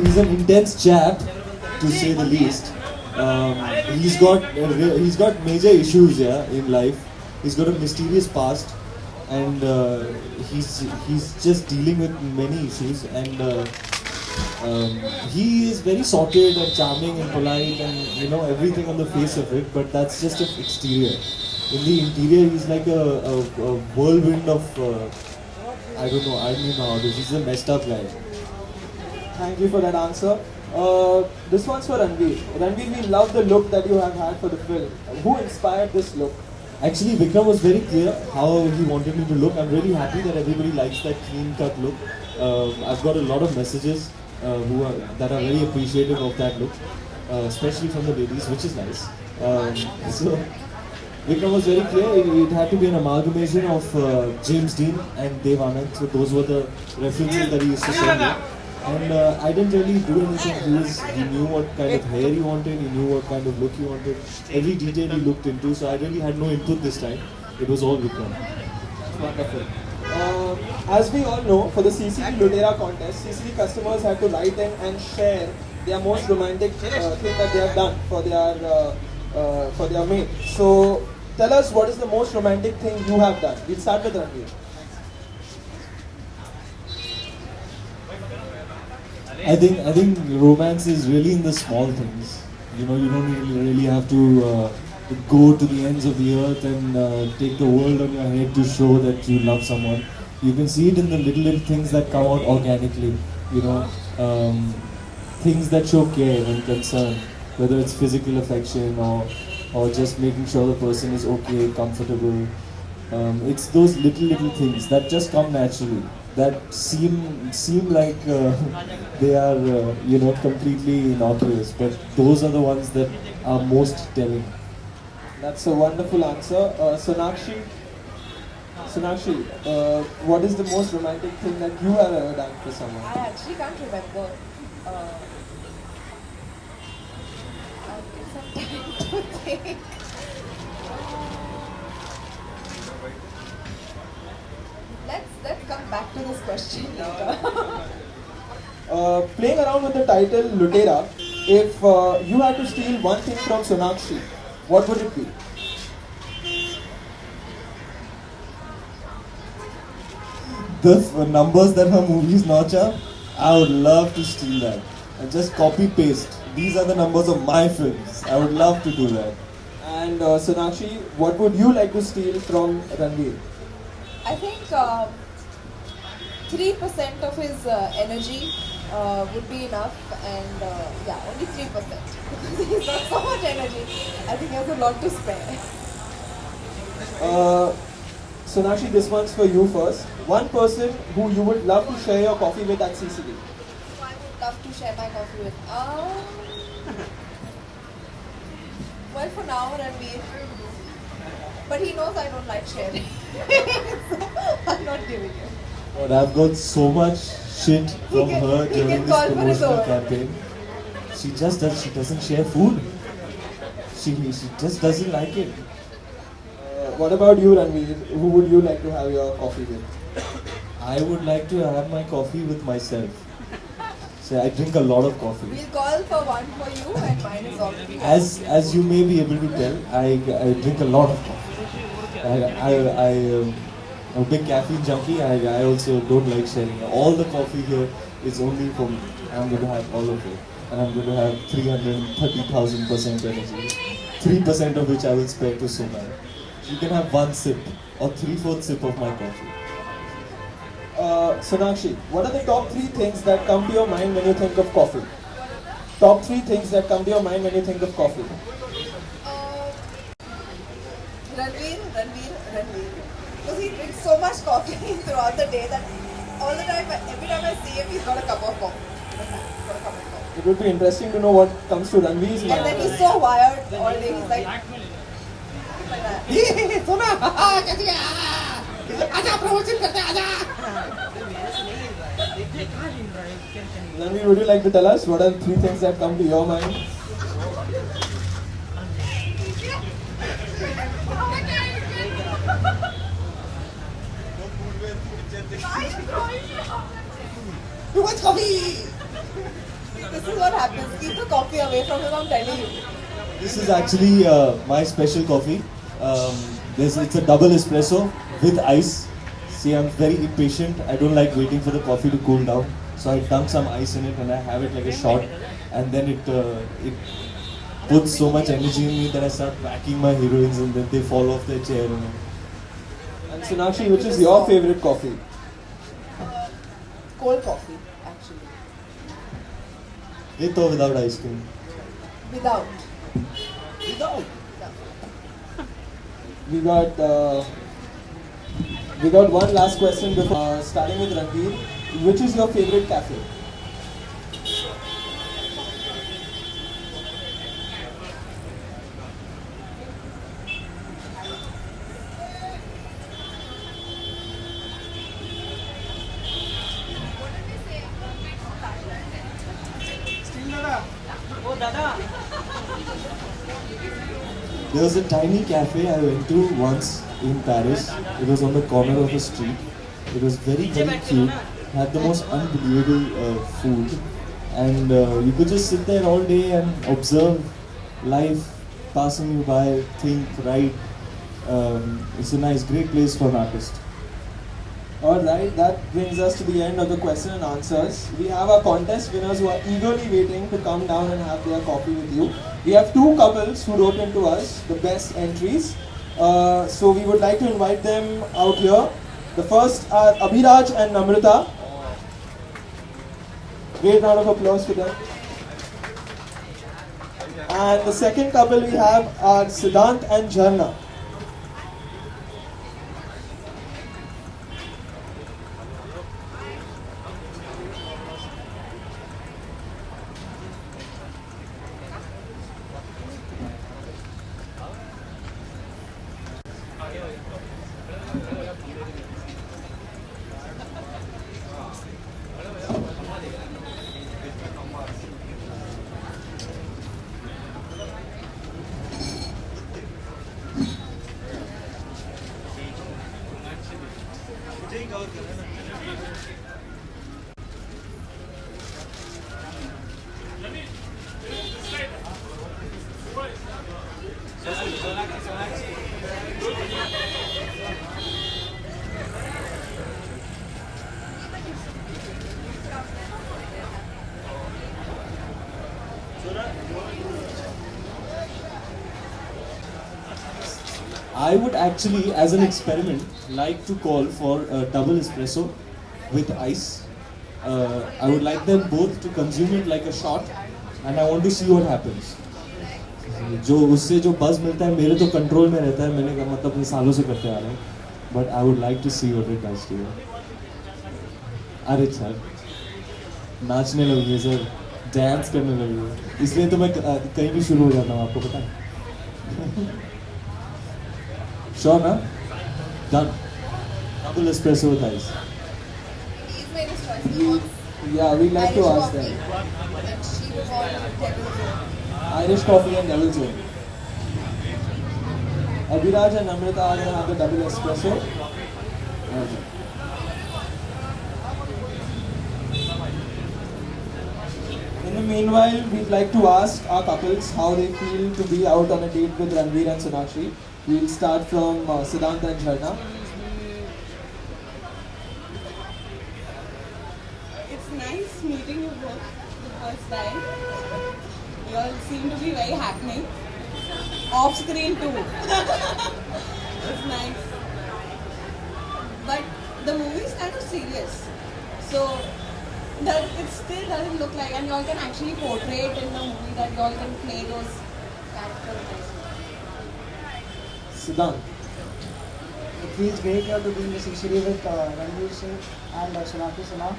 he's an intense chap, to say the least. He's got major issues, yeah, in life. He's got a mysterious past, and he's just dealing with many issues. And he is very sorted and charming and polite, and everything on the face of it. But that's just an exterior. In the interior, he's like a whirlwind of I don't know. I don't know how to. He's a messed up guy. Thank you for that answer. This one's for Ranveer. Ranveer, we love the look that you have had for the film. Who inspired this look? Actually, Vikram was very clear how he wanted me to look. I'm really happy that everybody likes that clean-cut look. I've got a lot of messages that are very appreciative of that look, especially from the ladies, which is nice. So, Vikram was very clear. It had to be an amalgamation of James Dean and Dev Anand. So those were the references that he used to send me. And I didn't really do anything. He knew what kind of hair he wanted, he knew what kind of look he wanted. Every detail he looked into, so I really had no input this time. It was all Vikram. Wonderful. As we all know, for the CCD Lutera contest, CCD customers had to write in and share their most romantic thing that they have done for their mate. So tell us, what is the most romantic thing you have done? We'll start with Ranveer. I think romance is really in the small things. You don't really have to go to the ends of the earth and take the world on your head to show that you love someone. You can see it in the little things that come out organically. Things that show care and concern, whether it's physical affection or just making sure the person is okay, comfortable. It's those little things that just come naturally, that seem like they are completely innocuous, but those are the ones that are most telling. That's a wonderful answer. Sonakshi, what is the most romantic thing that you have ever done for someone? I actually can't remember. I'll give some time to think. Let's come back to this question later. Playing around with the title Lutera, if you had to steal one thing from Sonakshi, what would it be? The numbers that her movies notch up, I would love to steal that. And just copy paste. These are the numbers of my films. I would love to do that. And Sonakshi, what would you like to steal from Ranveer? I think 3% of his energy would be enough, and only 3% because he's got so much energy. I think he has a lot to spare. Sonakshi, this one's for you first. One person who you would love to share your coffee with at CCD. Who I would love to share my coffee with. Well, for now, Ranveer. But he knows I don't like sharing. So I'm not giving him. But I've got so much shit from her during this promotional campaign. She doesn't share food. She just doesn't like it. What about you, Ranveer? Who would you like to have your coffee with? I would like to have my coffee with myself. So I drink a lot of coffee. We'll call for one for you, and mine is already. As you may be able to tell, I drink a lot of coffee. I'm a big caffeine junkie. I also don't like sharing. All the coffee here is only for me. I'm going to have all of it. And I'm going to have 330,000% energy. 3% of which I will spare to Sona. You can have one sip or 3/4 sip of my coffee. Sonakshi, what are the top 3 things that come to your mind when you think of coffee? Top 3 things that come to your mind when you think of coffee. Ranveer. Because he drinks so much coffee throughout the day that all the time, every time I see him, he's got a cup of coffee. It would be interesting to know what comes to Ranveer's mind. And then he's so wired all day, he's like that. Ranveer, would you like to tell us what are the 3 things that come to your mind? Too much coffee! This is what happens. Keep the coffee away from him, I'm telling you. This is actually my special coffee. It's a double espresso with ice. See, I'm very impatient. I don't like waiting for the coffee to cool down. So I dunk some ice in it and I have it like a shot. And then it puts so much energy in me that I start whacking my heroines and then they fall off their chair. And Sonakshi, which is your favorite coffee? Cold coffee, actually. With or without ice cream? Without. Without. We got one last question before starting with Ranveer. Which is your favorite cafe? There was a tiny cafe I went to once in Paris. It was on the corner of a street. It was very cute. Had the most unbelievable food, and you could just sit there all day and observe life passing you by, think, write. It's a nice, great place for an artist. Alright, that brings us to the end of the question and answers. We have our contest winners who are eagerly waiting to come down and have their coffee with you. We have two couples who wrote into us the best entries. So we would like to invite them out here. The first are Abhiraj and Namrata. Great round of applause for them. And the second couple we have are Siddhant and Jharna. I would actually, as an experiment, like to call for a double espresso with ice. I would like them both to consume it like a shot, and I want to see what happens. जो उससे जो buzz मिलता है मेरे तो control में रहता है, मैंने कहा मतलब सालों से करते आ रहे हैं, but I would like to see what it does to you. अरे सर, नाचने लगी सर, dance करने लगी, इसलिए तो मैं कहीं भी शुरू हो जाता हूँ, आपको पता है? Sure, na? Done. Double espresso with ice. He's made his choice. He wants Yeah, we'd like to Irish ask coffee, them. and she will want Devil's Own. Irish coffee and Devil's Own. Abhiraj and Namrata are going to have the double espresso. In the meanwhile, we'd like to ask our couples how they feel to be out on a date with Ranveer and Sonakshi. We'll start from Siddhant and Jharna. It's nice meeting you both the first time. You all seem to be very happening. Off screen too. It's nice. But the movie is kind of serious. So that it still doesn't look like, and you all can actually portray it in the movie, that you all can play those characters. Siddhant. It feels great here to be in the CCD with Ranveer Singh and Sonakshi Sinha.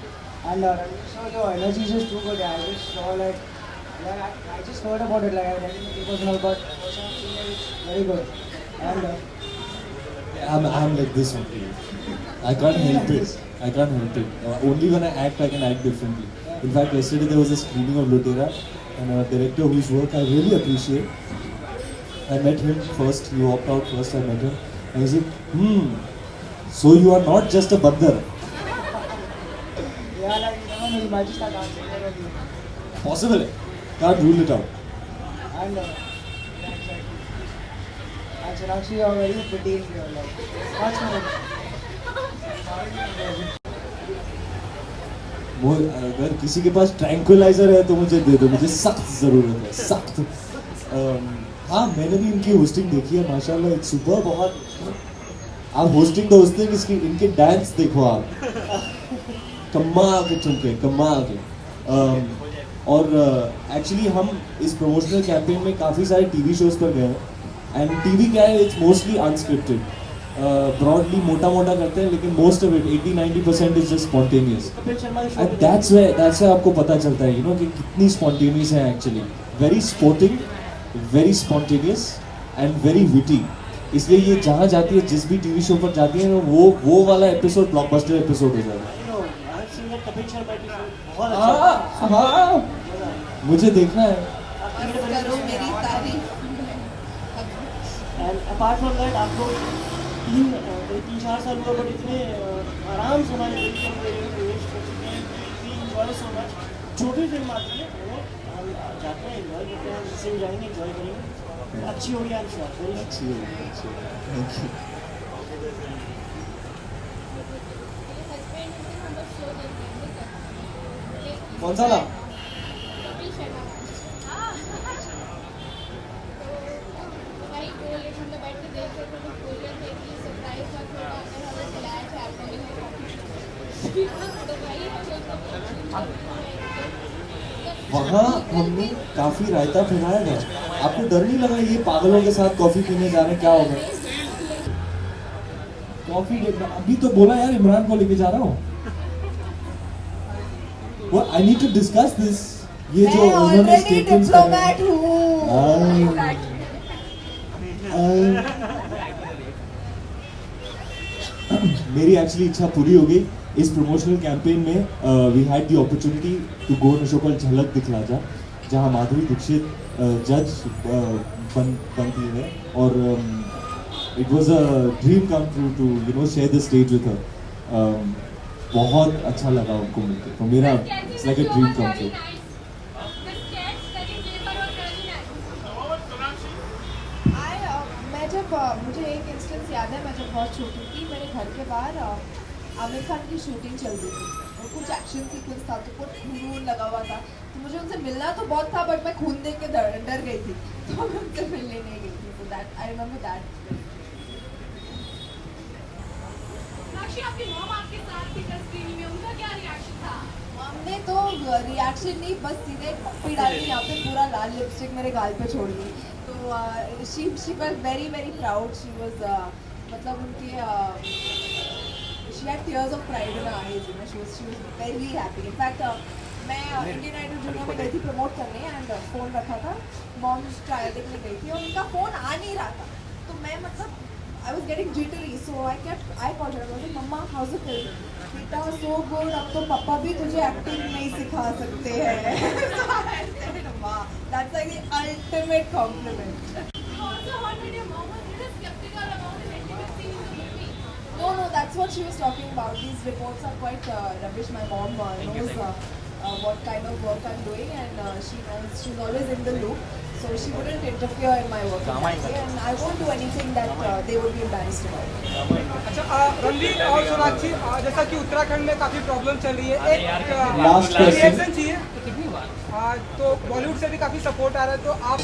And Ranveer Singh, your energy is just too good. I just saw I just heard about it. I read in the papers and all, but also I've seen it. It's very good. And I'm like this only. I can't help it. I can't help it. Only when I act, I can act differently. In fact, yesterday there was a screening of Lutera, and a director whose work I really appreciate. I met him first, he walked out first, I met him, and he said, so you are not just a baddar. yeah, you never know, you might just start dancing. Possible है, can't rule it out. And and Sonakshi, you are very pretty in real life. Much more. अगर किसी के पास tranquilliser है तो मुझे दे दो, मुझे सख्त ज़रूरत है, सख्त। हाँ, मैंने भी इनकी होस्टिंग देखी है, माशाल्लाह इट्स सुपर। बहुत आप होस्टिंग तो होस्टिंग, इसकी इनके डांस देखो आप, कमाल के चुमके, कमाल के। और एक्चुअली हम इस प्रमोशनल कैंपेन में काफ़ी सारे टीवी शोज पर गए हैं, एंड टीवी क्या है, इट्स मोस्टली अनस्क्रिप्टेड, ब्रॉडली मोटा मोटा करते हैं, लेकिन most of it 80-90% is just spontaneous, and that's way आपको पता चलता है कि कितनी स्पॉन्टेनियस है actually. Very sporting, very spontaneous and very witty. इसलिए ये जहाँ जाती है, जिस भी टीवी शो पर जाती है, वो वाला एपिसोड ब्लॉकबस्टर एपिसोड हो जाता है। मुझे देखना है। करो मेरी तारीफ। एंड अपार्ट फ्रॉम दैट, आप लोग 3-4 साल हुआ, बट इतने आराम से हमारे वेस्ट कर चुके हैं। We enjoy so much. छोटी फिल्म आती है, वो हम जाते हैं, एंजॉय करते हैं, जिससे भी जाएंगे एंजॉय करेंगे। अच्छी होगी, आई एम श्योर, वेरी अच्छी होगी। Thank you. कौन सा ना? वहाँ हमने काफी रायता फैलाया था। आपको डर नहीं लगा ये पागलों के साथ कॉफी पीने जा रहे हैं, क्या होगा? कॉफी अभी तो बोला यार, इमरान को लेके जा रहा हूँ। वो I need to discuss this. ये जो उन्होंने स्टेटमेंट्स डिप्लोमेट हूँ। मेरी एक्चुअली इच्छा पूरी हो गई। इस प्रमोशनल कैंपेन में we had the opportunity to go on a show called Jhalak Dikhhla जा, जहाँ माधुरी दीक्षित जज बनती है, और it was a dream come true to share the stage with her. बहुत अच्छा लगा उनको मिलकर, तो मेरा it's like a dream come true. मुझे एक इंस्टेंस याद है, मैं जब बहुत छोटी थी, मेरे घर के बाहर आमिर खान की शूटिंग चल रही थी, और कुछ एक्शन सीक्वेंस था, तो कुछ खून लगा हुआ था, तो मुझे उनसे मिलना तो बहुत था, बट मैं खून देख के डर गई थी, तो मैं उनसे मिलने नहीं गई थी। So that I remember that. आपकी मॉम आपके साथ थी स्क्रीन में, उनका क्या रिएक्शन था? हमने तो रिएक्शन नहीं, बस सीधे पप्पी डाल के यहाँ पे पूरा लाल लिपस्टिक मेरे गाल पे छोड़ दी। तो she was very proud. She was मतलब उनके she had tears of pride in her eyes, you know. She was very happy. In fact, मैं इंडियन आइडल जूनियर में गई थी प्रमोट करने, एंड फ़ोन रखा था, मॉम ट्रायल देखने गई थी, और उनका फ़ोन आ नहीं रहा था, तो मैं मतलब I was getting jittery, so I called her. I was like, "Mama, how's the film?" "Beta, so good. अब तो पापा भी तुझे एक्टिंग नहीं सिखा सकते हैं." So I said, "Wow, that's like the ultimate compliment." Also, what did your mom was little skeptical about the intimacy in the movie? No, that's what she was talking about. These reports are quite rubbish. My mom knows what kind of work I'm doing, and she's always in the loop. So she wouldn't interfere in my work exactly, and I won't do anything that they would be embarrassed about. अच्छा, रणवीर और सोनाक्षी, जैसा कि उत्तराखंड में काफी problem चल रही है, एक Last question. रिएक्शन चाहिए। तो बॉलीवुड से भी काफी सपोर्ट आ रहा है, तो आप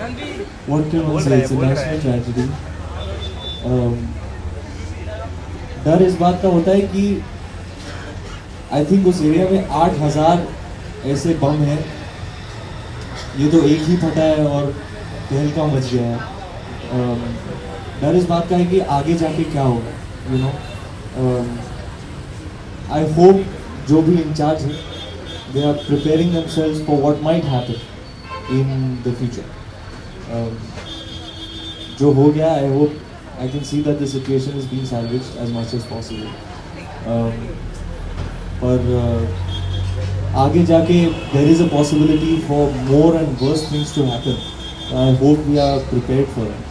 Ranveer, What can one say? It's a national tragedy. डर इस बात का होता है कि आई थिंक उस एरिया में 8,000 ऐसे बम हैं, ये तो एक ही फटा है और तहलका मच गया है। डर इस बात का है कि आगे जाके क्या होगा, यू नो। आई होप जो भी इंचार्ज है, they are preparing themselves for what might happen in the future. जो हो गया, I hope I can see that the situation is being salvaged as much as possible. पर आगे जाके there is a possibility for more and worse things to happen. I hope we are prepared for it.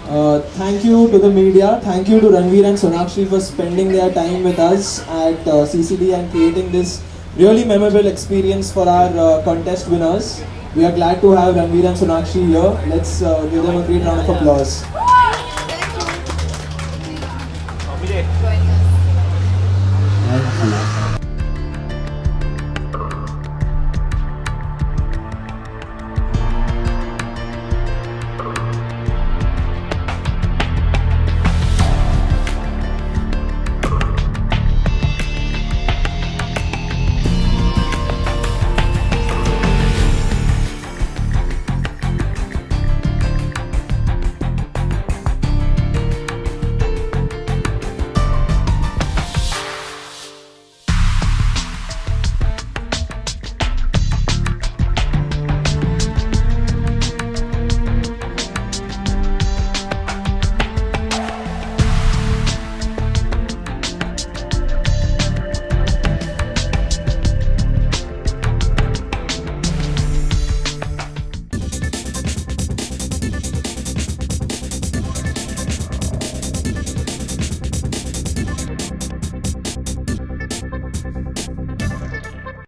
Thank you to the media. Thank you to Ranveer and Sonakshi for spending their time with us at CCD and creating this really memorable experience for our contest winners. We are glad to have Ranveer and Sonakshi here. Let's give them a great round of applause. Thank you. Joining us. Thank you.